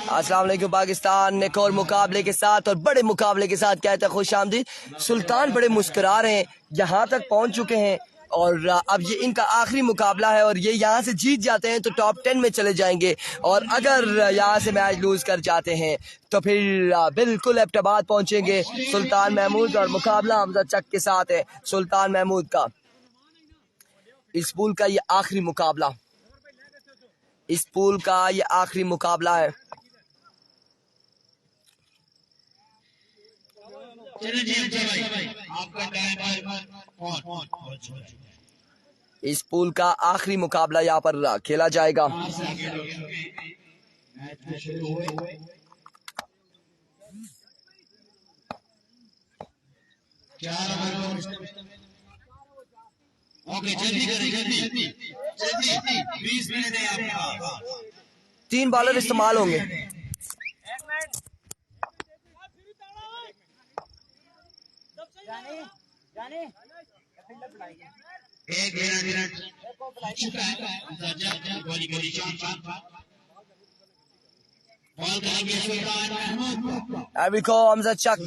अस्सलाम वालेकुम पाकिस्तान एक और मुकाबले के साथ और बड़े मुकाबले के साथ कहते हैं खुश आमदीद। सुल्तान बड़े मुस्कुरा रहे हैं, यहाँ तक पहुँच चुके हैं और अब ये इनका आखिरी मुकाबला है और ये यहाँ से जीत जाते हैं तो टॉप 10 में चले जाएंगे और अगर यहाँ से मैच लूज कर जाते हैं तो फिर बिल्कुल एबटाबाद पहुँचेंगे। सुल्तान महमूद और मुकाबला हमजा चक के साथ है सुल्तान महमूद का। इस पूल का ये आखिरी मुकाबला, इस पूल का ये आखिरी मुकाबला है। इस पूल का आखिरी मुकाबला यहाँ पर खेला जाएगा। जल्दी 20 मिनट है आपके। 3 बॉलर इस्तेमाल होंगे। अभी को हमजा चक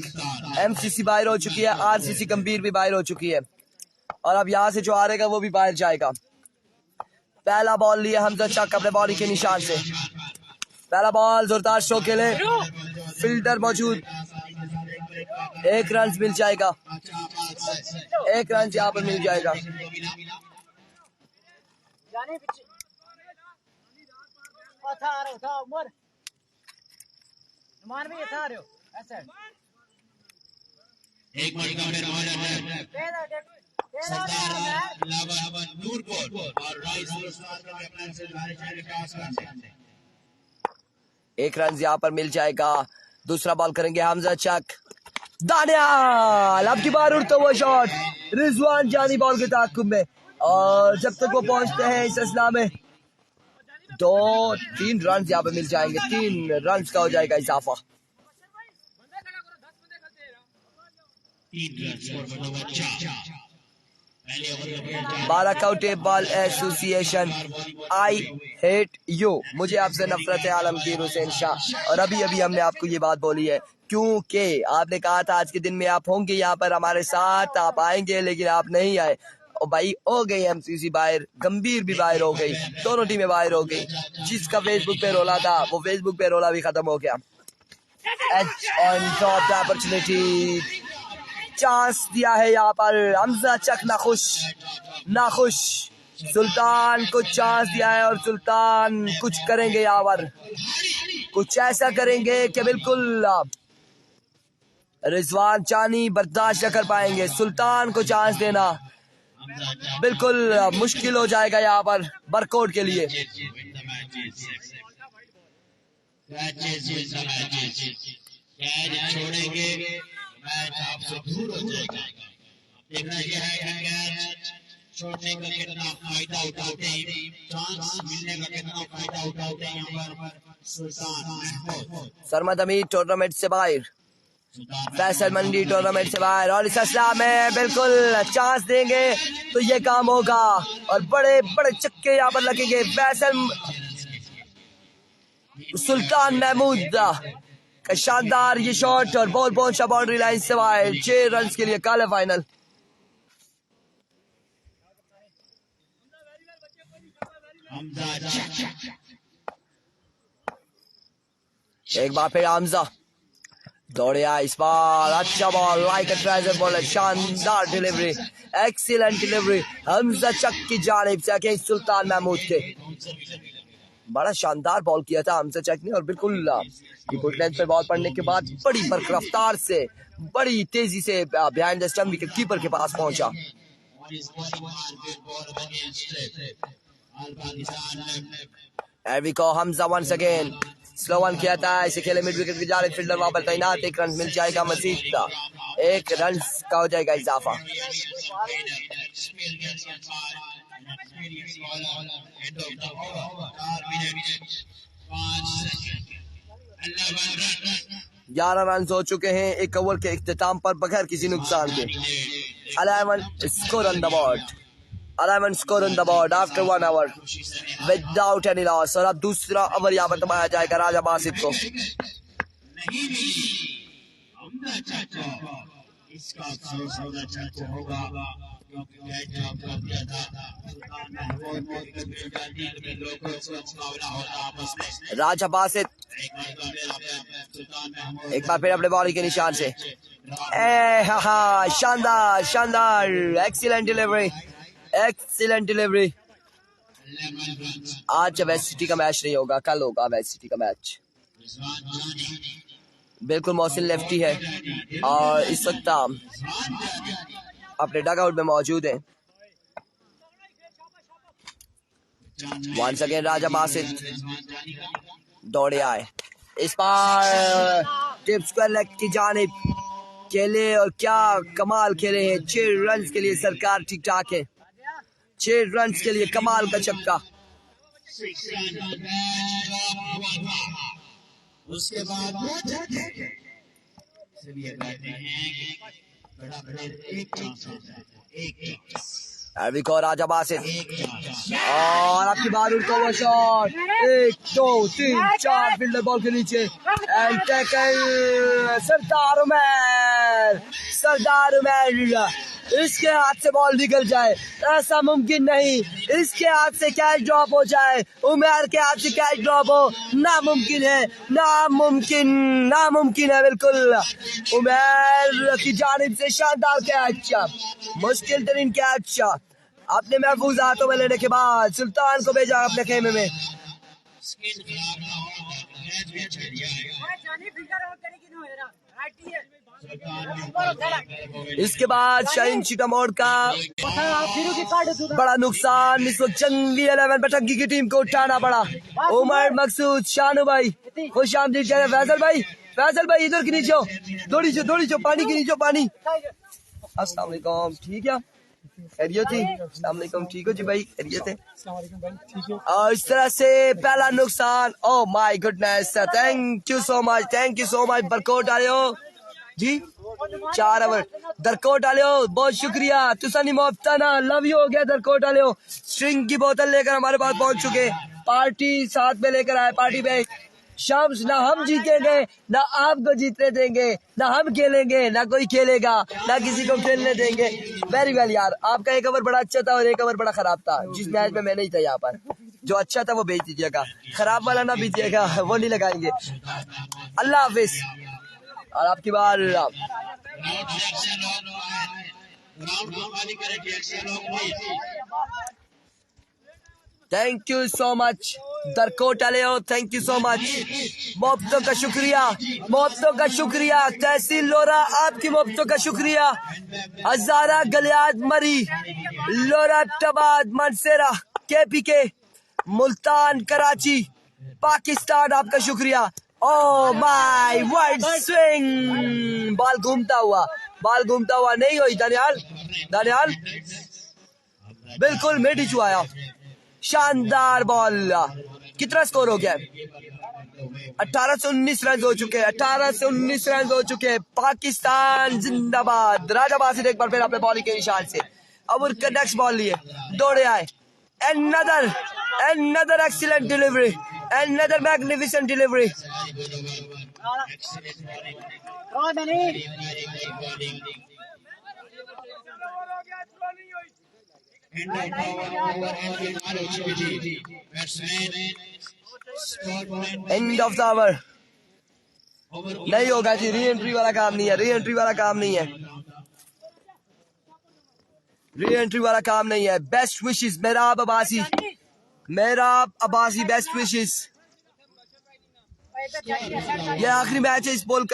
MCC बाहर हो चुकी है, RCC गंभीर भी बाहर हो चुकी है और अब यहाँ से जो हारेगा वो भी बाहर जाएगा। पहला बॉल लिया हमजा चक अपने बॉडी के निशान से। पहला बॉल जोरदार स्ट्रोक के लिए फील्डर मौजूद, 1 रन मिल जाएगा, 1 रन यहाँ पर मिल जाएगा। एक रन यहाँ पर मिल जाएगा। दूसरा बॉल करेंगे हमजा चक, दानियाल अब की बार उड़ता हुआ शॉट रिजवान जानी बॉल के ताक़ुब में और जब तक वो पहुंचते हैं इस असला में 2-3 रन यहाँ पे मिल जाएंगे, 3 रन का हो जाएगा इजाफा। 12 countable association I hate you, मुझे आपसे नफरत है आलमगीर हुसैन शाह। और अभी अभी हमने आपको ये बात बोली है क्योंकि आपने कहा था आज के दिन में आप होंगे यहाँ पर हमारे साथ, आप आएंगे, लेकिन आप नहीं आए। और भाई हो गई MCC बाहर, गंभीर भी बाहर हो गई, दोनों टीमें बाहर हो गई। जिसका फेसबुक पे रोला था वो फेसबुक पे रोला भी खत्म हो गया। एज ऑन टॉप अपॉर्चुनिटी, चांस दिया है यहाँ पर हमजा चक नाखुश। सुल्तान को चांस दिया है और सुल्तान कुछ करेंगे यहाँ पर, कुछ ऐसा करेंगे कि बिल्कुल रिजवान चानी बर्दाश्त न कर पाएंगे। सुल्तान को चांस देना बिल्कुल मुश्किल हो जाएगा यहाँ पर बरकोट के लिए। छोड़ेंगे मैच आपसे दूर हो जाएगा। देखना यह है कि कैच छोड़ने का कितना फायदा उठाते हैं, चांस मिलने का कितना फायदा उठाते हैं यहाँ पर सुल्तान महमूद। सरमद अमीर टूर्नामेंट से बाहर, फैसल मंडी टूर्नामेंट से बाहर और इस असला में बिल्कुल चांस देंगे तो ये काम होगा और बड़े बड़े चक्के यहाँ पर लगेंगे। फैसल सुल्तान महमूद का शानदार ये शॉट और बॉल पहुंचा बाउंड्री लाइन से बाहर। 6 रन के लिए काले फाइनल। एक बार फिर हमजा दौड़े आए, इस बार अच्छा बॉल, लाइक अ ट्रेजर बॉलर, शानदार डिलीवरी, एक्सीलेंट डिलीवरी हमजा चक की जानिब से सुल्तान महमूद के। बड़ा शानदार बॉल किया था हमजा चक ने और बिल्कुल गुड लेंथ पे बॉल पड़ने के बाद बड़ी रफ्तार से, बड़ी तेजी से behind the stump wicket keeper के पास पहुंचा। एविको Hamza once again slow one किया था, इसे खेले मिड विकेट की जानिब, फील्डर वहां पर तैनात, 1 रन मिल जाएगा मजीद का, 1 रन का हो जाएगा इजाफा। ग्यारह रन हो चुके हैं 1 ओवर के इख्तिताम पर बगैर किसी नुकसान के। 11 score on the board. 11 score on the board after 1 hour without any loss। और अब दूसरा ओवर यहाँ पर दबाया जाएगा राजा बासित को। राजा बासित एक बार फिर अपने बॉलिंग के निशान से शानदार शानदार एक्सीलेंट डिलीवरी एक्सीलेंट डिलीवरी। आज वेस्ट सिटी का मैच नहीं होगा, कल होगा वेस्ट सिटी का मैच। बिल्कुल मोहसिन लेफ्टी है और इस वक्त अपने डगआउट में मौजूद है। वंस अगेन राजा बासित दौड़े आए, इस बार टिप स्क्वायर लेग की जानिब खेले और क्या कमाल खेले हैं। 6 रन के लिए सरकार ठीक ठाक है, 6 रन के लिए कमाल का छक्का। उसके बाद राजा बासित और आपकी बारूद का वो शॉट 1 2 3 4 फील्डर बॉल के नीचे एंड टैकल सरदार उमर इसके हाथ से बॉल निकल जाए ऐसा मुमकिन नहीं, इसके हाथ से कैच ड्रॉप हो जाए, उमर के हाथ से कैच ड्रॉप हो नामुमकिन है, नामुमकिन है बिल्कुल। उमर की जानिब से शानदार कैच, मुश्किल तरीन कैच अपने महफूज हाथों में लेने के बाद सुल्तान को भेजा अपने खेमे में। इसके बाद शाहीन चिटामोड़ का बड़ा नुकसान, इस वक्त जंगली 11 बटंगी की टीम को उठाना पड़ा। उमर मकसूद शानू भाई खुश आमदीद कह रहे। फैसल भाई इधर के नीचे दौड़ी जो पानी के नीचे पानी। अस्सलाम वालेकुम, ठीक है खैरियत थी? अस्सलाम वालेकुम, ठीक हो जी भाई, खैरियत है? और इस तरह से पहला नुकसान। Oh my goodness, thank you so much Barkot डाले हो जी, 4 ओवर दरकोट डाले हो, बहुत शुक्रिया। तुसानी मुफ्ता ना लव यू हो गया दरकोट डाले हो। स्ट्रिंग की बोतल लेकर हमारे पास पहुंच चुके, पार्टी साथ में लेकर आए। पार्टी में शम्स ना हम जीतेंगे ना आपको जीतने देंगे, ना हम खेलेंगे ना कोई खेलेगा, ना किसी को खेलने देंगे। वेरी वेल यार, आपका 1 ओवर बड़ा अच्छा था और 1 ओवर बड़ा खराब था। जिस मैच में मैं नहीं था यहाँ पर, जो अच्छा था वो भेज दीजिएगा, खराब वाला ना भेजिएगा, वो नहीं लगाएंगे। अल्लाह हाफिज। और आपकी बार थैंक यू सो मच दरकोट आलेओ, थैंक यू सो मच, मोहब्बतों का शुक्रिया तहसील लोरा, आपकी मोहब्बतों का शुक्रिया। हजारा गलियाद मरी लोरा टबाद मनसेरा KPK मुल्तान कराची पाकिस्तान, आपका शुक्रिया। Oh my wide swing, ball घूमता हुआ नहीं हुई दानियाल बिल्कुल मिड चुआया, शानदार बॉल। कितना स्कोर हो गया? 18 से 19 रन हो चुके। पाकिस्तान जिंदाबाद। राजा बासित एक बार फिर अपने बॉलिंग के निशान से अब उनका नेक्स्ट बॉल लिए दौड़े आए। another excellent delivery, another magnificent delivery। End of the over नहीं होगा जी, री एंट्री वाला काम नहीं है, बेस्ट विशेस मेहराब अब्बासी बेस्ट विशेस। ये आखिरी मैच है इस पूल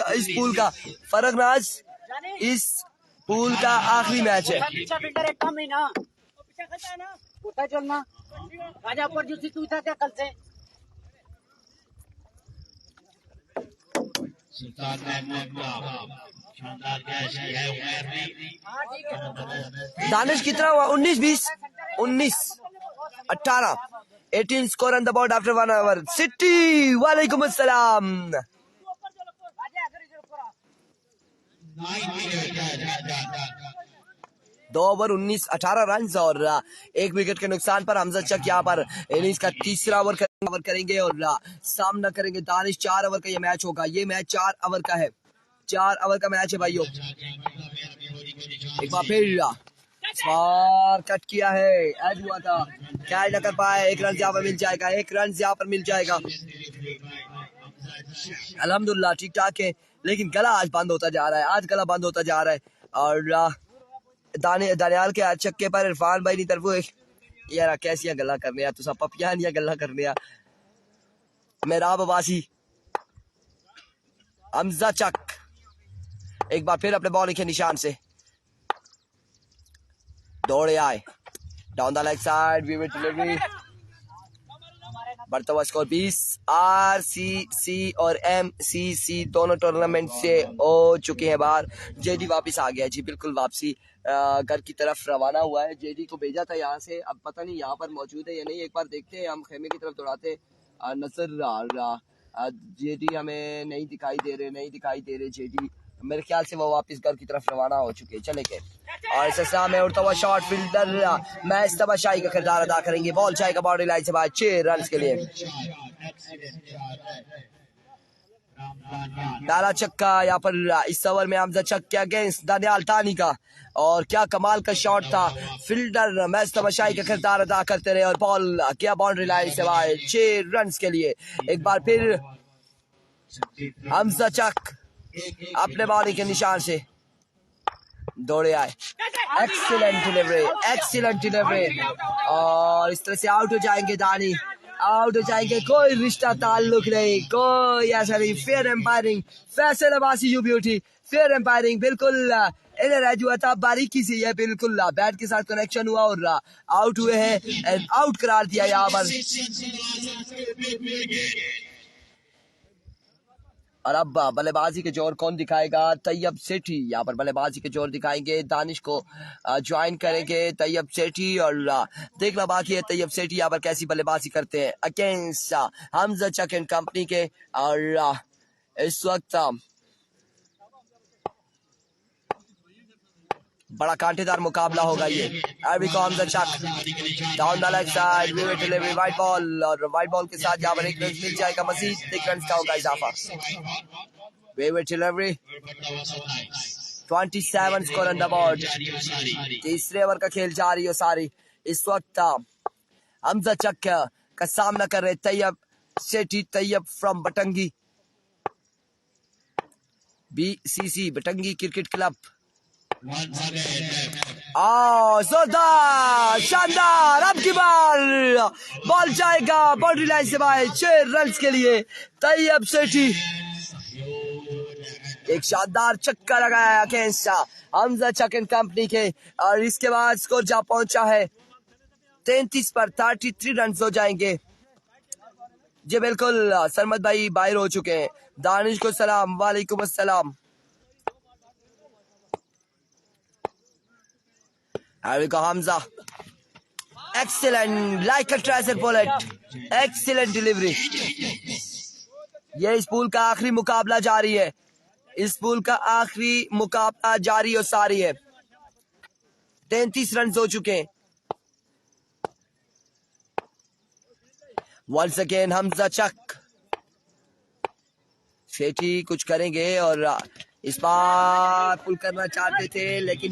का फरगनाज, इस पूल का आखिरी मैच है। दानिश कितना हुआ? 18 18 score on the board after 1 over. City वालेकुम अस्सलाम। 2 ओवर 18 रन और 1 विकेट के नुकसान पर हमजा चक यहाँ पर इनिंग्स का तीसरा ओवर करेंगे और सामना करेंगे दानिश। 4 ओवर का ये मैच होगा। ये मैच 4 ओवर का है। 4 ओवर का मैच है भाइयों। एक बार फिर कट किया है, एज हुआ था, क्या न कर पाए। 1 रन यहाँ पर मिल जाएगा, 1 रन यहाँ पर मिल जाएगा। अल्हम्दुलिल्लाह ठीक ठाक है, लेकिन गला आज बंद होता जा रहा है। आज गला बंद होता जा रहा है और दानियाल के छक्के पर इरफान भाई की तरफ यार कैसिया गल्ला करने तुसा पपियां दियां गल्ला करने मेरा बबासी। हमजा चक एक बार फिर अपने बॉलिंग के निशान से दौड़े आए down the leg side, we will delivery. बढ़ता हुआ स्कोर 20। RCC और MCC दोनों टूर्नामेंट से हो चुके हैं बाहर। जेडी वापस आ गया जी, बिल्कुल वापसी घर की तरफ रवाना हुआ है। जेडी को भेजा था यहाँ से, अब पता नहीं यहाँ पर मौजूद है या नहीं। एक बार देखते हैं, हम खेमे की तरफ दौड़ाते नजर। जेडी हमें नहीं दिखाई दे रहे जेडी। मेरे ख्याल से वो वापस घर की तरफ रवाना हो चुके। चले गए और इस में उड़ता हुआ शॉट फील्डर मैच तबाशाही का किरदार अदा करेंगे। बॉल जाएगा बाउंड्री लाइन से बाहर 6 रन के लिए। डाला छक्का यहाँ पर इस ओवर में हमजा चक के अगेंस्ट दानियाल तानी का, और क्या कमाल का शॉट था। फील्डर मैच तबाशाही का किरदार अदा करते रहे और बॉल क्या बाउंड्री लाइन से बाहर 6 रन के लिए। एक बार फिर हमजा चक अपने बॉलिंग के निशान से दौड़े आए। एक्सीलेंट डिलीवरी और इस तरह से आउट हो जाएंगे दानी, आउट हो जाएंगे। कोई रिश्ता ताल्लुक नहीं, कोई ऐसा नहीं। Fair एम्पायरिंग, Faisal Abbasi you beauty, fair एम्पायरिंग बिल्कुल इधर एज हुआ था, बारीकी से ये बिल्कुल बैट के साथ कनेक्शन हुआ और आउट हुए हैं। आउट करार दिया यहाँ पर। और अब बल्लेबाजी के जोर कौन दिखाएगा? तैयब सेठी यहाँ पर बल्लेबाजी के जोर दिखाएंगे। दानिश को ज्वाइन करेंगे तैयब सेठी और देखना बाकी है तैयब सेठी यहाँ पर कैसी बल्लेबाजी करते हैं against Hamza Chuck and company के। और इस वक्त बड़ा कांटेदार मुकाबला होगा ये। अभी को Hamza Chak down the leg side, we will delivery wide ball, और वाइड बॉल के साथ यहाँ पर 1 रन मिल जाएगा, मजीद 1 रन का होगा इजाफा। वी will delivery 27 score on the board. तीसरे ओवर का खेल जारी हो सारी। इस वक्त हमजा चक का सामना कर रहे Tayyab Sethi, Tayyab from Batangi BCC Batangi cricket club. जोरदार शानदार, अब की बॉल जाएगा बाउंड्री लाइन से बाहर 6 रन के लिए। तैयब सेठी एक शानदार छक्का लगाया against Hamza Chuck and company के, और इसके बाद स्कोर जा पहुंचा है 33 पर 33 रन हो जाएंगे जी। बिल्कुल सरमद भाई बाहर हो चुके हैं। दानिश को सलाम, वालेकुम अस्सलाम। हमजा एक्सीलेंट लाइक अ ट्रेजर बुलेट, एक्सीलेंट डिलीवरी। ये इस पूल का आखिरी मुकाबला जारी है, इस पूल का आखिरी मुकाबला जारी और सारी है। 33 रन हो चुके हैं। वंस अगेन हमजा चक, सेठी कुछ करेंगे और इस बार पुल करना चाहते थे लेकिन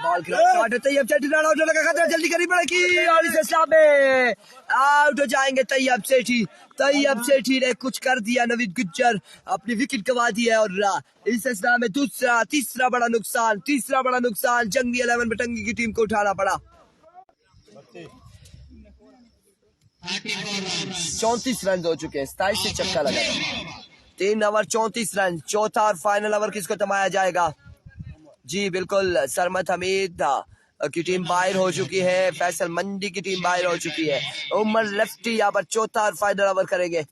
बॉल तैयब सेठी खतरा जल्दी करनी पड़ेगी और इस हिसाब में आउट हो जाएंगे तैयब सेठी। तैयब सेठी ने कुछ कर दिया, नवीद गुज्जर अपनी विकेट गवा दी है और इस हिसाब में तीसरा बड़ा नुकसान जंगी 11 बटंगी की टीम को उठाना पड़ा। 34 रन हो चुके हैं, 27 से चक्का लगा था। 3 ओवर 34 रन, चौथा और फाइनल ओवर किसको थमाया जाएगा? जी बिल्कुल सरमत हमीद की टीम बाहर हो चुकी है, फैसल मंडी की टीम बाहर हो चुकी है। उमर लेफ्टी यहाँ पर चौथा और फाइनल ओवर करेंगे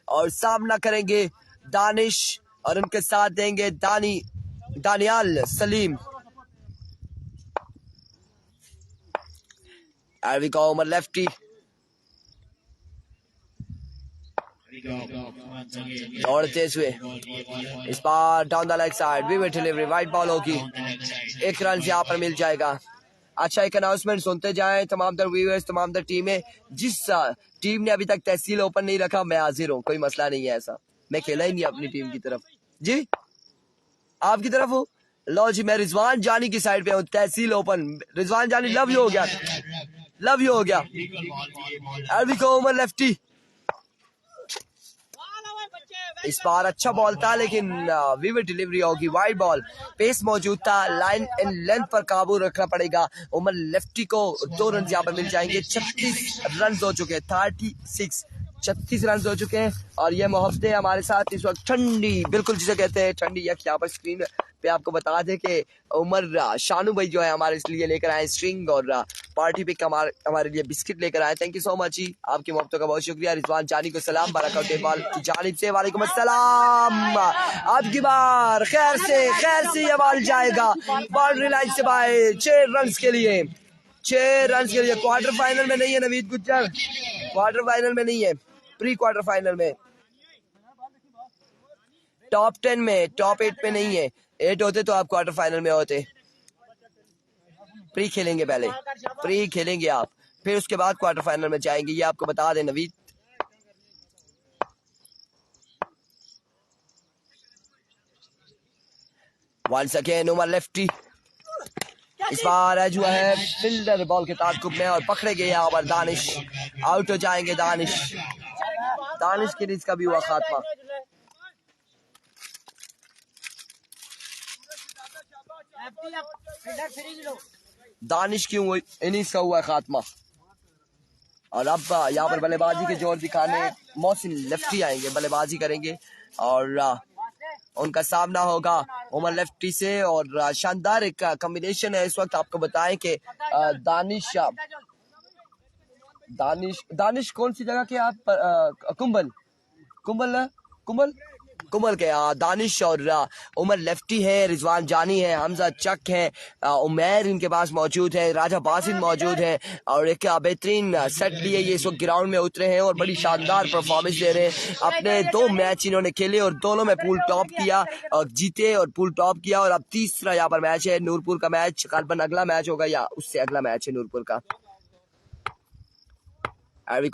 और सामना करेंगे दानिश और उनके साथ देंगे दानियाल सलीम। उमर लेफ्टी दौड़ते हुए इस बार डाउन द लेग साइड, विविड डिलीवरी, वाइड बॉल होगी, 1 रन यहाँ पर मिल जाएगा। अच्छा, एक अनाउंसमेंट सुनते जाएं तमाम दर व्यूअर्स, तमाम दर टीमें। जिस टीम ने अभी तक तहसील ओपन नहीं रखा, मैं हाजिर हूँ, कोई मसला नहीं है ऐसा, मैं खेला ही नहीं अपनी टीम की तरफ। जी आपकी तरफ हूँ, लो जी मैं रिजवान जानी की साइड पे हूँ, तहसील ओपन। रिजवान जानी लव यू हो गया, लव यू हो गया। एलवी को उमर लेफ्टी, इस बार अच्छा बॉल था लेकिन विविड डिलीवरी होगी, वाइड बॉल, पेस मौजूद था, लाइन एंड लेंथ पर काबू रखना पड़ेगा। उमर लेफ्टी को 2 रन यहाँ पर मिल जाएंगे। 36 रन हो चुके हैं, 36 रन हो चुके हैं। और ये मोहब्बतें हमारे साथ इस वक्त ठंडी, बिल्कुल जिसे कहते हैं ठंडी यख, यहाँ पर स्क्रीन पे आपको बता दें कि उमर शानू भाई जो है हमारे इसलिए लेकर आए स्ट्रिंग और पार्टी पिक हमारे लिए बिस्किट लेकर आए। थैंक यू सो मच जी, आपकी मोहब्बतों का बहुत शुक्रिया। रिजवान जानी को सलाम, बरकत इकबाल की जानिब से वालेकुम अस्सलाम। आपकी बार खैर से ये बॉल जाएगा बाउंड्री लाइन से बाहर, 6 रन के लिए, 6 रन के लिए। क्वार्टर फाइनल में नहीं है नवीद गुज्जर, क्वार्टर फाइनल में नहीं है, प्री क्वार्टर फाइनल में, टॉप 10 में, टॉप 8 में नहीं है। 8 होते तो आप क्वार्टर फाइनल में होते। प्री खेलेंगे, पहले प्री खेलेंगे आप, फिर उसके बाद क्वार्टर फाइनल में जाएंगे, ये आपको बता दें Naveed. Once again Umar lefty, इस बार जो है फील्डर बॉल के ताक़ुब में और पकड़े गए यहाँ पर दानिश, आउट हो जाएंगे दानिश के लिए इसका भी हुआ खात्मा। दानिश क्यों इनिंग्स का हुआ खात्मा। और अब यहाँ पर बल्लेबाजी के जोर दिखाने मोहसिन लेफ्टी आएंगे, बल्लेबाजी करेंगे और उनका सामना होगा उमर लेफ्टी से। और शानदार एक कॉम्बिनेशन है इस वक्त। आपको बताएं कि दानिश कौन सी जगह के आप, कुंबल के दानिश और उमर लेफ्टी है, रिजवान जानी है, हमजा चक है, उमैर इनके पास मौजूद है, राजा बासिन मौजूद है और एक बेहतरीन सेट लिए ये इस वक्त ग्राउंड में उतरे हैं और बड़ी शानदार परफॉर्मेंस दे रहे हैं। अपने 2 मैच इन्होंने खेले और दोनों में पूल टॉप किया और जीते और पूल टॉप किया। और अब तीसरा यहाँ पर मैच है, नूरपुर का मैच, कल अगला मैच होगा या उससे अगला मैच है नूरपुर का।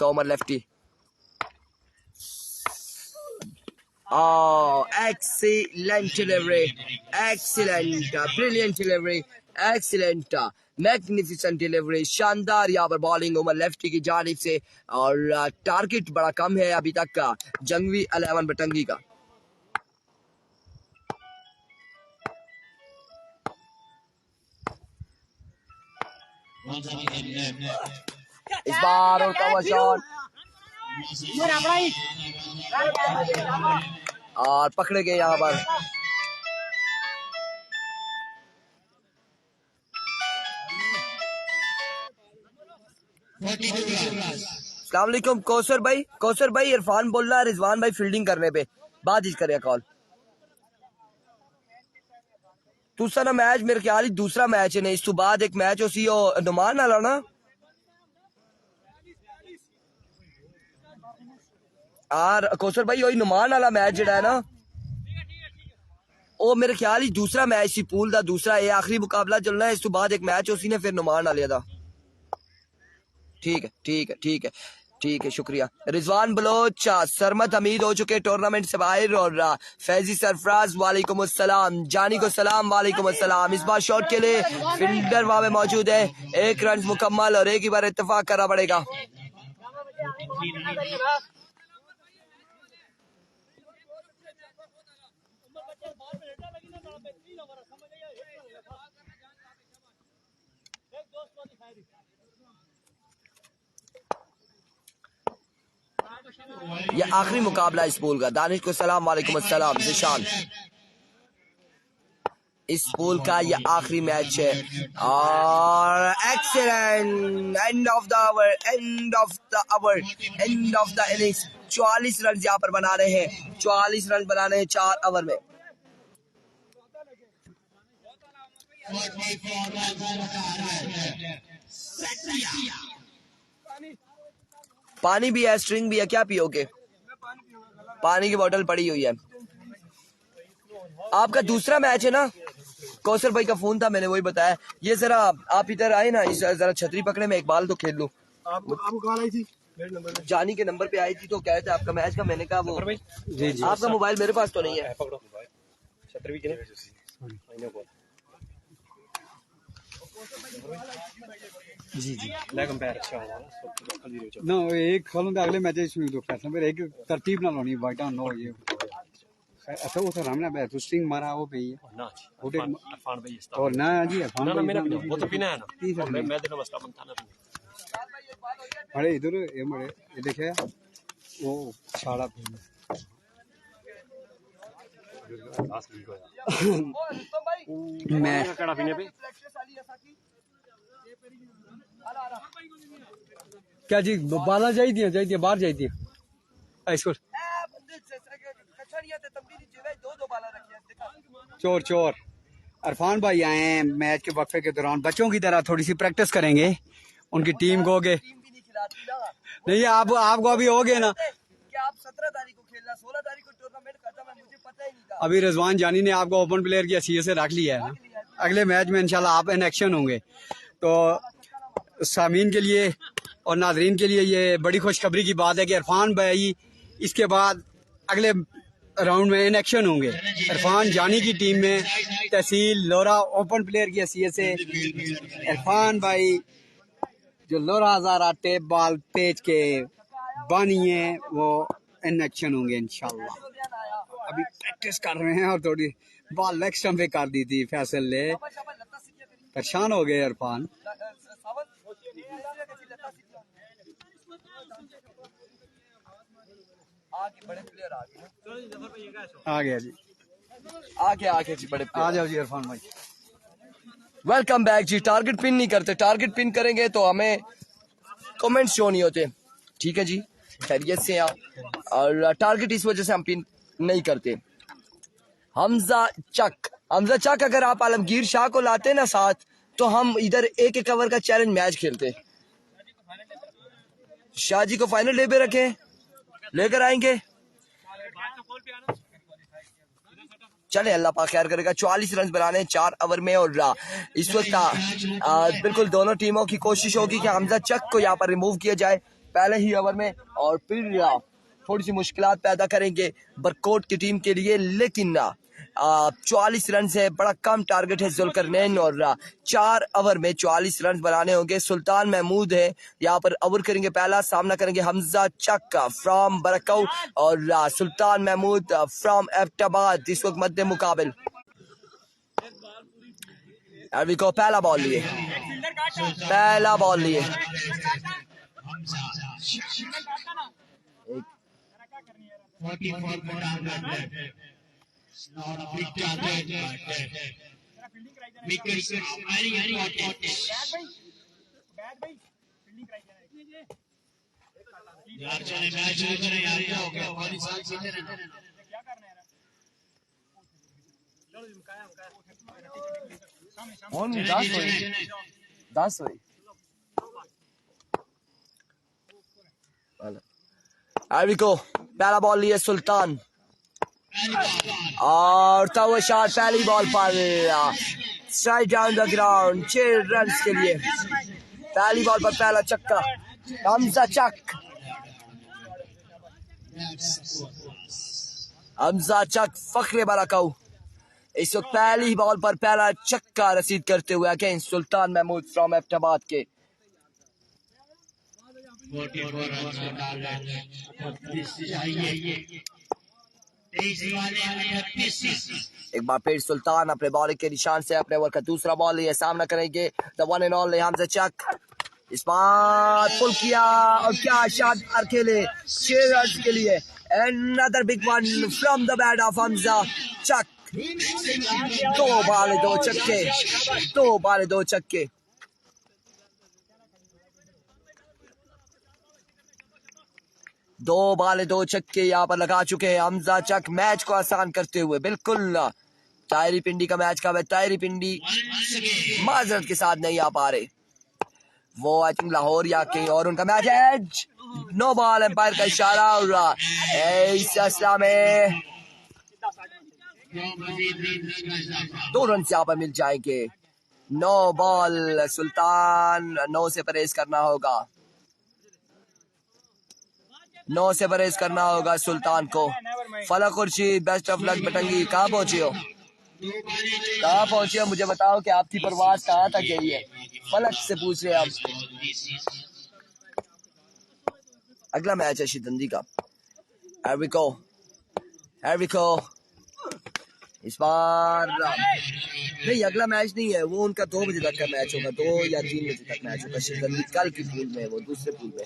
Umar lefty, excellent delivery, excellent, brilliant delivery, excellent, magnificent delivery, शानदार यहाँ पर बॉलिंग उमर लेफ्टी की जानिब से। और टारगेट बड़ा कम है अभी तक का जंगवी 11 बटंगी का। इस बार होता हुआ शॉट और पकड़े गए यहाँ पर। अस्सलाम वालेकुम कौसर भाई इरफान बोल रहा है रिजवान भाई फील्डिंग करने पे बाद ही करे कॉल। दूसरा मैच मेरे ख्याल ही दूसरा मैच है, नहीं इस तो बाद एक मैच उसी नुमान नाला ना यार कौसर भाई वही नुमान वाला मैच जड़ा है ना, वो मेरे ख्याल ही दूसरा मैच सी पूल दा दूसरा ये आखिरी मुकाबला चलना है, इस तो बाद एक मैच उसी ने फिर नुमान वाले दा। ठीक है शुक्रिया। रिजवान बलोच, सरमत हमीद हो चुके टूर्नामेंट से बाहर और फैजी सरफराज वालेकुम अस्सलाम, जानी को सलाम वालेकुम अस्सलाम। इस बार शॉट के लिए फील्डर वहां में मौजूद है, 1 रन मुकम्मल और एक ही बार इत्तेफाक करना पड़ेगा। ये आखिरी मुकाबला इस पूल का। दानिश को सलाम वालेकुम अस्सलाम। जिशान, इस पूल का ये आखिरी मैच है और excellent end of the innings. 44 run यहाँ पर बना रहे हैं, 44 रन बनाने हैं 4 ओवर में। पानी भी है, स्ट्रिंग भी है, क्या पियोगे? पानी की बोतल पड़ी हुई है। आपका दूसरा मैच है ना? कौसर भाई का फोन था, मैंने वही बताया। ये जरा आप इधर आए ना, इस जरा छतरी पकड़े, मैं एक बाल तो खेल लूं। आपको कॉल आई थी? जानी के नंबर पे आई थी तो कह रहे थे आपका मैच का। मैंने कहा वो जी जी आपका मोबाइल मेरे पास तो नहीं है। जी जी ना एक खोलों तो अगले मैच में तो फैसला फिर एक तरतीब ना लानी वाइट ऑन नो ये अच्छा वो तो हमने बैठ तो स्ट्रिंग मारा वो पे ना होटल अरफान भाई और ना जी अरफान ना भाई मैंने पीना वो तो पीना है ना मैं देना मसला बनता ना अरे इधर ये मरे ये देखे वो छाड़ा पे मैं कड़ा पीने पे क्या जी बाला चाहिए बाहर चाहिए इसको चोर चोर अरफान भाई आए हैं मैच के वक्फे के दौरान बच्चों की तरह थोड़ी सी प्रैक्टिस करेंगे उनकी टीम को के नहीं आपको अभी हो गए ना आप 17 तारीख को खेलना, 16 तारीख को टूर्नामेंट खत्म है, मुझे पता ही नहीं था। अभी रिजवान जानी ने आपको ओपन प्लेयर की हैसियत से रख लिया है ना। अगले मैच में इंशाल्लाह आप इन एक्शन होंगे। तो सामीन के लिए और नाजरीन के लिए ये बड़ी खुशखबरी की बात है कि इरफान भाई इसके बाद अगले राउंड में इन एक्शन होंगे। इरफान जानी की टीम में तहसील लोरा ओपन प्लेयर की हैसियत से इरफान भाई जो लोरा हजारा टेप बॉल पेज के बानी है वो इन एक्शन होंगे इंशाल्लाह। अभी प्रैक्टिस कर रहे हैं और थोड़ी बॉल लेग स्टंप पे कर दी थी फैसल ने, परेशान हो गए इरफान। आ गया जी आगे जी बड़े आ जाओ जी इरफान भाई। वेलकम बैक जी। टारगेट पिन नहीं करते, टारगेट पिन करेंगे तो हमें कमेंट्स शो नहीं होते। ठीक है जी, खैरियत से आप, और टारगेट इस वजह से हम पिन नहीं करते। हमजा चक अगर आप आलमगीर शाह को लाते ना साथ तो हम इधर एक ओवर का चैलेंज मैच खेलते। शाह जी को फाइनल डे पे रखें, लेकर आएंगे। चले अल्लाह पाक खैर करेगा। 44 रन बनाने 4 ओवर में, और इस वक्त बिल्कुल दोनों टीमों की कोशिश होगी कि हमजा चक को यहाँ पर रिमूव किया जाए पहले ही ओवर में, और फिर थोड़ी सी मुश्किलात पैदा करेंगे बरकोट की टीम के लिए। लेकिन 44 रन है, बड़ा कम टारगेट है जुल्करनैन, और 4 ओवर में 44 रन बनाने होंगे। सुल्तान महमूद है यहाँ पर ओवर करेंगे पहला, सामना करेंगे हमजा चक फ्रॉम बरकौ और सुल्तान महमूद फ्रॉम एबटाबाद इस वक्त मध्य मुकाबिल। को पहला बॉल लिए, Not a big target, but wickets are very important. यार चले मैच शुरू करें यार, क्या हो गया? पाकिस्तान जीते रहना। On 10 हुई। को पहला बॉल लिए सुल्तान, और था शॉट पहली बॉल पर strike down the ground 6 run के लिए। पहली बॉल पर पहला छक्का हमजा चक फखरे बरकौ इस वक्त पहली बॉल पर पहला छक्का रसीद करते हुए अगेंस्ट सुल्तान महमूद फ्रॉम एबटाबाद के। एक बार फिर सुल्तान अपने बॉलिंग के निशान से अपने ओवर का दूसरा बॉल लिए सामना करेंगे the one and only Hamza Chak. इस बार पुल किया और क्या शॉट अकेले 6 रन के लिए। Another big one from the bat of Hamza चक। 2 बाले 2 छक्के। दो बाले 2 छक्के यहाँ पर लगा चुके हैं हमजा चक, मैच को आसान करते हुए। बिल्कुल टायरी पिंडी का मैच का टायरी पिंडी माजरत के साथ नहीं आ पा रहे। वो आई थिंक लाहौर या कहीं और उनका मैच है। एज नो बॉल, एम्पायर का इशारा और इस असला में 2 रन यहाँ पर मिल जाएंगे। 9 बॉल, सुल्तान 9 से परहेज करना होगा, 9 से परहेज करना होगा सुल्तान को। फलक खुर्शीद, बेस्ट ऑफ लक बटंगी, कहाँ पहुंचे हो, कहाँ पहुंचे हो, मुझे बताओ कि आपकी परवाज कहाँ तक गई है। फलक से पूछ रहे हैं हम। अगला मैच है शिदंदी का। एरिको इस बार नहीं, अगला मैच नहीं है वो, उनका 2 बजे तक का मैच होगा, 2 या 3 बजे तक मैच होगा। शिदंदी कल की पूल में, वो दूसरे पूल में।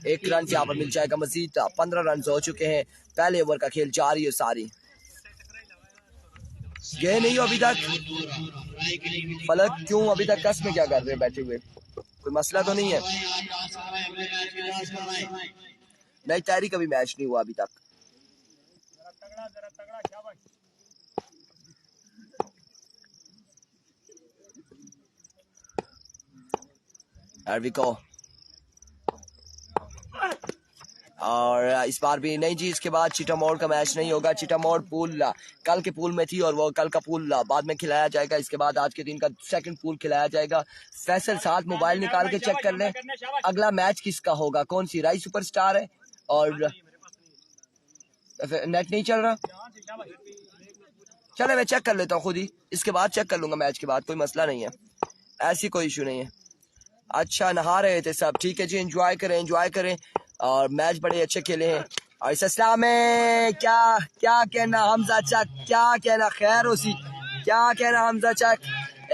1 रन यहाँ पर मिल जाएगा मजीद। 15 रन हो चुके हैं, पहले ओवर का खेल जारी है सारी। गए नहीं हो अभी तक फलक, क्यों अभी तक कस में क्या कर रहे हैं बैठे हुए, कोई मसला तो नहीं है? नहीं, तैयारी का भी मैच नहीं हुआ अभी तक। एरिको और इस बार भी नहीं जी, इसके बाद चिटामोड़ का मैच नहीं होगा। चिटामोड़ पूल कल के पूल में थी और वो कल का पूल बाद में खिलाया जाएगा। इसके बाद आज के दिन का सेकंड पूल खिलाया जाएगा। फैसल साथ मोबाइल निकाल के चेक कर ले अगला मैच किसका होगा, कौन सी राई सुपरस्टार है और नेट नहीं चल रहा। चले मैं चेक कर लेता हूँ खुद ही, इसके बाद चेक कर लूंगा मैच के बाद, कोई मसला नहीं है, ऐसी कोई इशू नहीं है। अच्छा, नहा रहे थे सब, ठीक है जी, एंजॉय करें और मैच बड़े अच्छे खेले हैं। और इस असला में क्या कहना हमजा चक, क्या कहना खैर उसी, क्या कहना हमजा चक।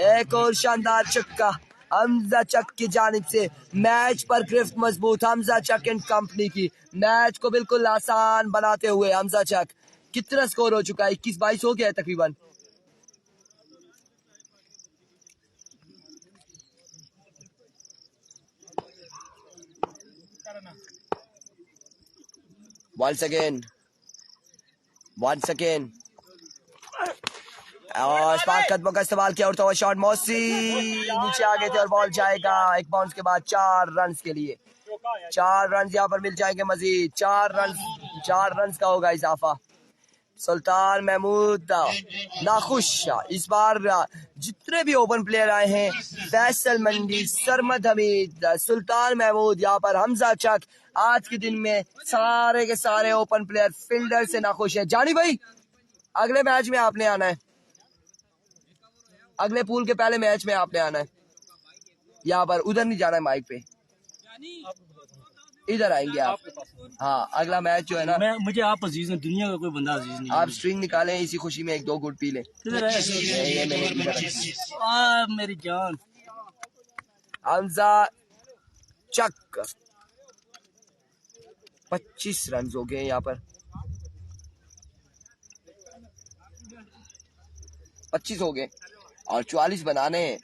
एक और शानदार छक्का हमजा चक की जानिब से। मैच पर गिरफ्त मजबूत हमजा चक एंड कंपनी की, मैच को बिल्कुल आसान बनाते हुए हमजा चक। कितना स्कोर हो चुका है, 21-22 हो गया है तकरीबन। Once again और स्पार्क कदमों का इस्तेमाल किया, उड़ता हुआ शॉट, मौसी नीचे आ गए थे और बॉल जाएगा एक बाउंस के बाद 4 रन के लिए। 4 रन यहाँ पर मिल जाएंगे मजीद, 4 रन का होगा इजाफा। सुल्तान महमूद नाखुश, इस बार जितने भी ओपन प्लेयर आए हैं, फैसल मंडी, सरमद हमीद, सुल्तान महमूद, यहाँ पर हमजा चक, आज के दिन में सारे के सारे ओपन प्लेयर फील्डर से नाखुश है। जानी भाई, अगले मैच में आपने आना है, अगले पूल के पहले मैच में आपने आना है, यहाँ पर उधर नहीं जाना है माइक पे, इधर आएंगे आप। हाँ, अगला मैच जो है ना, मुझे आप अजीज हैं, दुनिया का कोई बंदा अजीज नहीं। आप स्ट्रिंग निकालें, इसी खुशी में 1-2 गुट पी लें। मेरी जान हमजा चक 25 रन हो गए यहाँ पर, 25 हो गए और 44 बनाने हैं।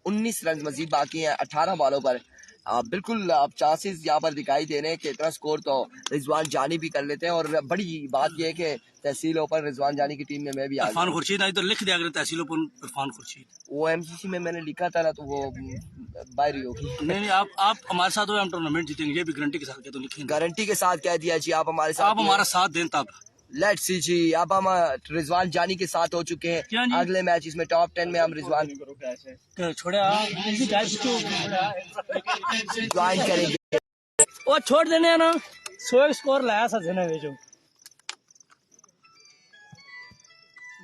19 रन मजीद बाकी हैं 18 बॉलों पर। बिल्कुल अब चांसेस यहाँ पर दिखाई दे रहे हैं कि इतना स्कोर तो रिजवान जानी भी कर लेते हैं। और बड़ी बात यह है कि तहसील ओपन रिजवान जानी की टीम में मैं भी आ इरफान खुर्शीद आज तो लिख दिया अगर तहसील ओपन इरफान खुर्शीद, वो एमसीसी में मैंने लिखा था ना, तो वो बाहर ही होगी। नहीं आप हमारे साथ हो, हम टूर्नामेंट जीतेंगे, ये भी गारंटी के साथ कहते लिखेंगे। गारंटी के साथ कह दिया जी, आप हमारे साथ, आप हमारा साथ दें तब। लेट्स सी जी, अब हम रिजवान जानी के साथ हो चुके हैं। अगले मैच इसमें टॉप 10 में हम रिजवान ज्वाइन करेंगे। वो छोड़ देने ना, 100 स्कोर लाया सा देने भेजो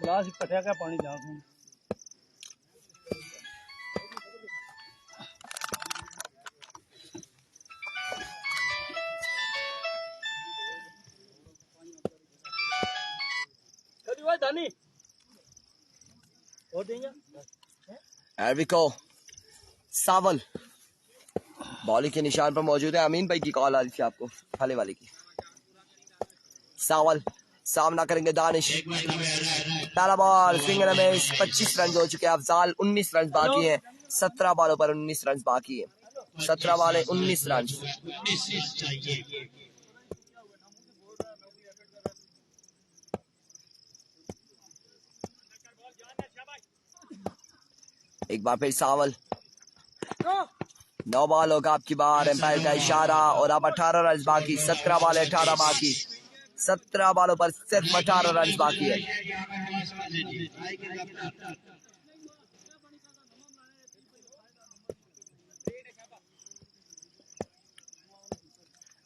गिलास पटिया का पानी जाऊं। एरिको सावल बॉलिंग के निशान पर मौजूद है। अमीन भाई की कॉल आ रही थी आपको, थाले वाले की। सावल सामना करेंगे दानिश, पहला बॉल फिंगर में 25 रन हो चुके हैं। अफजाल 19 रन बाकी हैं, 17 बॉलों पर 19 रन बाकी है। 17 बॉल 19 रन। एक बार फिर सावल 9 बॉल होगा आपकी बार, एम्पायर का इशारा। और अब 18 रन बाकी, 17 बॉल 18 बाकी, 17 बॉलों पर सिर्फ 18 रन बाकी है।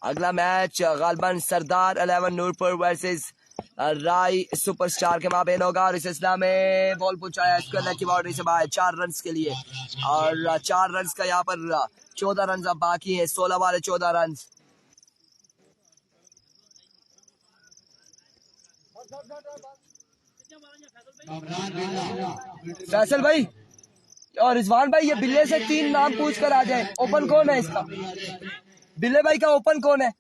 अगला मैच गालबन सरदार 11 नूरपुर वर्सेस राय सुपरस्टार के माबेन होगा। और इस सिलसिला में बॉल पहुंचाया इसको अल्लाह की बाउंड्री से बाहर 4 रन के लिए। और 4 रन का यहाँ पर 14 रन अब बाकी है, 16 वाले 14 रन। फैसल भाई और रिजवान भाई, ये बिल्ले से 3 नाम पूछ कर आ जाए। ओपन कौन है इसका? बिल्ले भाई का ओपन कौन है?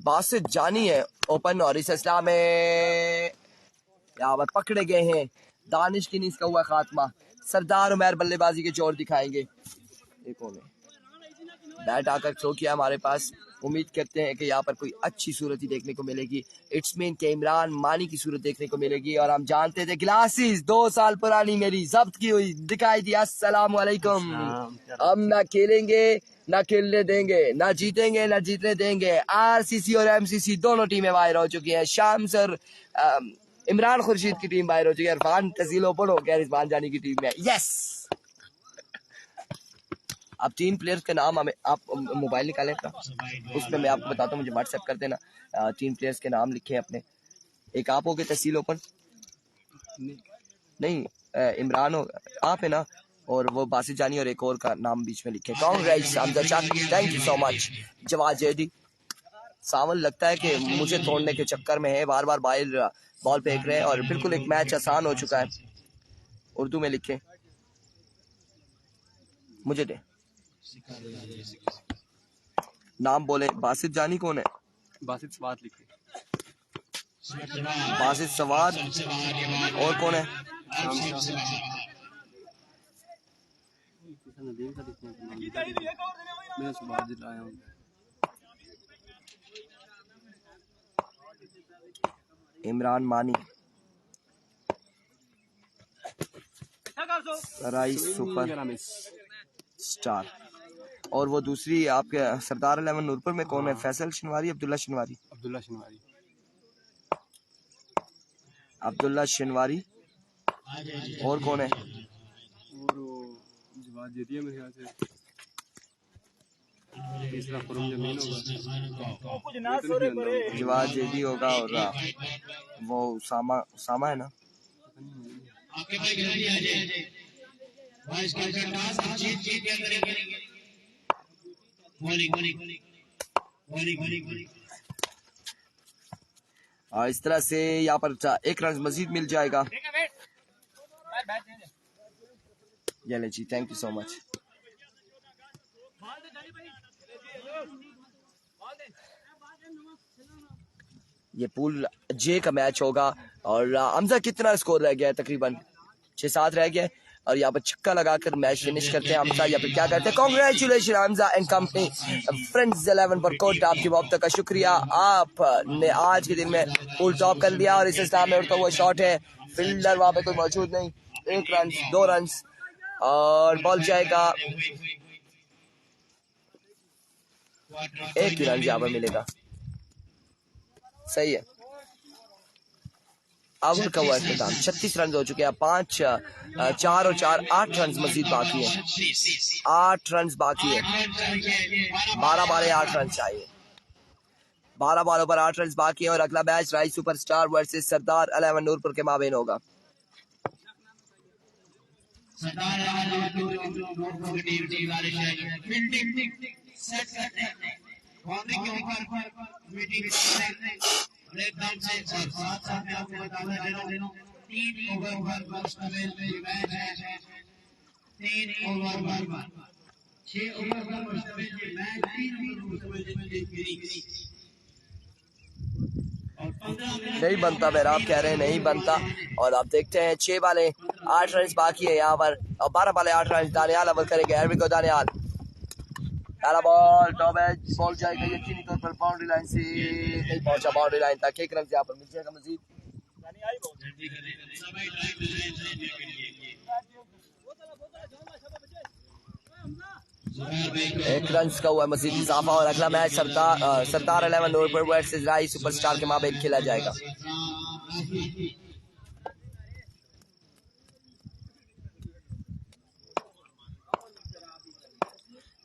बासित जानी है ओपन। और इस सिलसिला में यहाँ पर पकड़े गए हैं दानिश की नीस का हुआ खात्मा। सरदार उमर बल्लेबाजी के जोर दिखाएंगे। ये कौन है? बैट आकर थ्रो किया हमारे पास। उम्मीद करते हैं कि यहाँ पर कोई अच्छी सूरत ही देखने को मिलेगी। इट्स मीन के इमरान मानी की सूरत देखने को मिलेगी। और हम जानते थे ग्लासेस 2 साल पुरानी मेरी जब्त की हुई दिखाई दी। अस्सलाम वालेकुम। हम ना खेलेंगे ना खेलने देंगे, ना जीतेंगे ना जीतने देंगे। आरसीसी और एमसीसी दोनों टीमें बाहर हो चुकी हैं। शाम्स और इमरान खुर्शीद की टीम बाहर हो चुकी है। इरफान तहसील ओपन हो गया रिजवान जानी की टीम में। यस, अब 3 प्लेयर्स के नाम हमें आप मोबाइल निकालें तो उसमें मैं आपको बताता हूँ, मुझे व्हाट्सएप कर देना। 3 प्लेयर्स के नाम लिखे अपने। एक आप हो गए तहसील ओपन, नहीं इमरान हो आप है ना, और वो बासित जानी और एक और का नाम बीच में लिखे। Thank you so much. Jawad Zaidi सावन लगता है कि मुझे तोड़ने के चक्कर में है, बार बार बॉल फेंक रहे हैं। और बिल्कुल एक मैच आसान हो चुका है। उर्दू में लिखे, मुझे दे नाम बोले। बासित जानी कौन है? बासित सवाद लिखे। बासित सवाद और कौन है? इमरान मानी, राई सुपर स्टार। और वो दूसरी आपके सरदार 11 नूरपुर में कौन है? फैसल शनवारी, अब्दुल्ला शनवारी। अब्दुल्ला शनवारी। अब्दुल्ला शनवारी और कौन है? और जवाद जेदी है मेरे ख्याल से। तीसरा खुरम जमीन होगा। जवाद जेदी होगा। और वो उसामा है ना। और इस तरह से यहाँ पर 1 रन मजीद मिल जाएगा। चले जी, थैंक यू सो मच। ये पूल जे का मैच होगा। और हमजा कितना स्कोर रह गया है? तकरीबन 6-7 रह गया है। और यहाँ पर छक्का लगाकर मैच फिनिश करते हैं हमजा, या फिर क्या करते हैं? Congratulation Hamza and company, friends 11 पर कोट आपकी मोहब्बत का शुक्रिया। आपने आज के दिन में फुल टॉप कर लिया। और इस स्टार में उड़ता हुआ शॉट है, फील्डर वहां पे कोई मौजूद नहीं। 1 रन 2 रन और बॉल जाएगा। 1 ही रन यहाँ पर मिलेगा। सही है। आउट का हुआ इख्तिताम। 36 रन हो चुके हैं। 5 4 और 4 8 रन मजीद बाकी है। 8 रन बाकी है। 12 बाले 8 रन चाहिए। 12 बॉलों पर 8 रन बाकी है। और अगला मैच राय सुपरस्टार वर्सेस सरदार 11 नूरपुर के माबेन होगा। एकदम से साथ में आपको बताना दे रहा हूं 3 ओवर मुश्तमिल मैच है। 3 ओवर 6 ओवर मुश्तमिल मैच 3 ओवर मुश्तमिल नहीं बनता मेरा, आप कह रहे हैं नहीं बनता। और आप देखते हैं 6 बाले 8 रन बाकी है यहाँ पर। और 12 बाले 8 रन। दानियाल अमल करेंगे। एरविको दानियाल, पहला बॉल टॉप एज, बॉल जाएगा यकीनी तौर पर बाउंड्री लाइन से नहीं पहुंचा। बाउंड्री लाइन तक 1 रन यहाँ पर मिल जाएगा मजीद। समय ड्राइव लेने के लिए एक रन का हुआ मजीद इजाफा और अगला मैच सरदार 11 नूरपुर वर्सेस राई सुपरस्टार के माबेन खेला जाएगा।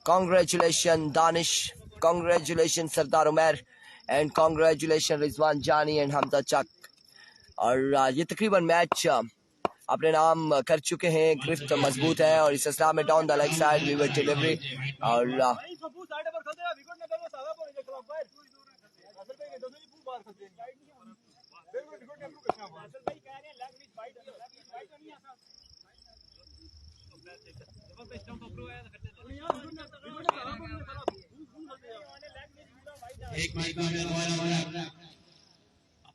Congratulations Danish, congratulations Sardar Umair and congratulations Rizwan Jani and Hamza Chak। और ये तकरीबन मैच अपने नाम कर चुके हैं, गिरफ्त मजबूत है और इस सिलसिला में down the leg side wicket delivery और एक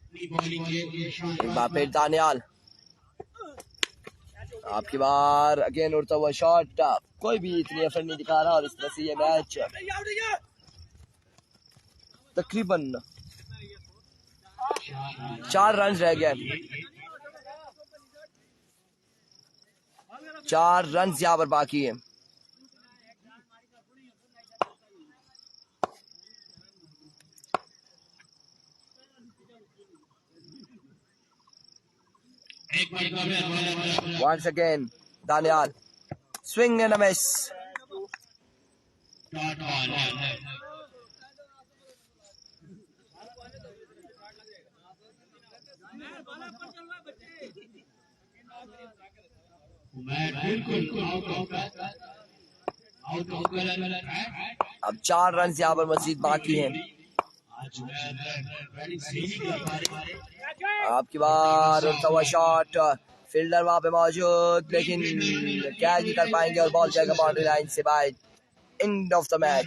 अपनी बॉलिंग के बार फिर दानियाल, आपकी बार अगेन उड़ता हुआ शॉट, कोई भी इतनी एफर्ट नहीं दिखा रहा और इस तरह से ये मैच तकरीबन 4 रन रह गए, 4 रन यहाँ पर बाकी है। Once again, Daniel, swing and a miss. अब 4 रन यहाँ पर मजीद बाकी हैं। आपकी बार उड़ता हुआ शॉट, फील्डर वहां पे मौजूद लेकिन कैच नहीं कर पाएंगे और बॉल जाएगा बाउंड्री लाइन से बाहर। End of the match.